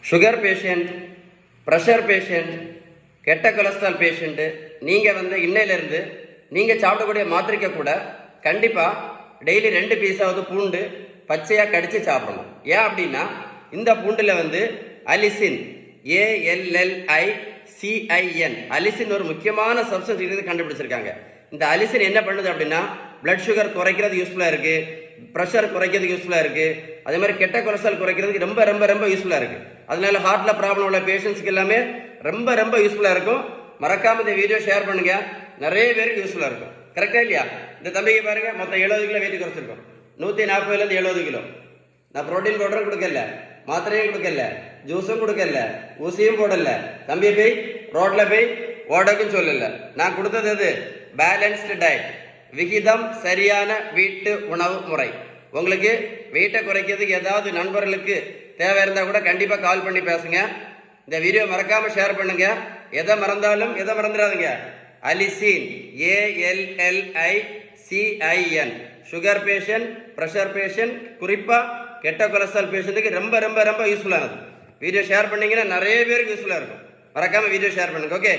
Sugar patient, pressure patient, கெட்ட cholesterol patient, நீங்கள் இன்னையிலேருந்து நீங்கள் சாப்பிடக்கூடிய மாத்திரைக்க கூட கண்டிப்பாக டெய்லி 2 பீஸாவது பூண்டு பச்சையாக கடித்து சாப்பிடணும். ஏன் அப்படின்னா இந்த பூண்டில் அலிசின், ALLICIN, அலிசின் ஒரு முக்கியமான சப்ஸ்டன்ஸ் இருக்குது கண்டுபிடிச்சிருக்காங்க. இந்த அலிசின் என்ன பண்ணுது அப்படின்னா பிளட் சுகர் குறைக்கிறது யூஸ்ஃபுல்லாக இருக்குது, ப்ரெஷர் குறைக்கிறதுக்கு யூஸ்ஃபுல்லாக இருக்குது, அதே மாதிரி கெட்ட கொலஸ்ட்ரால் குறைக்கிறதுக்கு ரொம்ப ரொம்ப ரொம்ப யூஸ்ஃபுல்லாக இருக்குது. அதனால ஹார்ட்டில் ப்ராப்ளம் உள்ள பேஷண்ட்ஸ்க்கு எல்லாமே ரொம்ப ரொம்ப யூஸ்ஃபுல்லாக இருக்கும். மறக்காமல் இந்த வீடியோ ஷேர் பண்ணுங்கள், நிறைய பேருக்கு யூஸ்ஃபுல்லாக இருக்கும். கரெக்டாக இல்லையா? இந்த தம்பிக்கு பாருங்கள், மொத்தம் 70 கிலோ வெயிட் குறைச்சிருக்கோம். 140லேருந்து 70 கிலோ. நான் ப்ரோட்டீன் பவுடரும் கொடுக்கல, மாத்திரையும் கொடுக்கல, ஜூஸும் கொடுக்கல, ஊசியும் போடல. தம்பி போய் ரோட்டில் போய் ஓடக்குன்னு சொல்லல. நான் கொடுத்தது எது? பேலன்ஸ்டு டயட், விகிதம் சரியான வீட்டு உணவு முறை. உங்களுக்கு வெயிட்டை குறைக்கிறதுக்கு ஏதாவது நண்பர்களுக்கு தேவை இருந்தால் கூட கண்டிப்பாக கால் பண்ணி பேசுங்க. இந்த வீடியோ மறக்காமல் ஷேர் பண்ணுங்க. எதை மறந்துடாதுங்க. Allicin, ALLICIN, sugar patient, pressure patient, குறிப்பாக கெட்ட கொலஸ்ட்ரால் பேஷண்ட்டுக்கு ரொம்ப ரொம்ப ரொம்ப யூஸ்ஃபுல்லானது. வீடியோ ஷேர் பண்ணீங்கன்னா நிறைய பேருக்கு யூஸ்ஃபுல்லாக இருக்கும். மறக்காமல் வீடியோ ஷேர் பண்ணுங்க. ஓகே.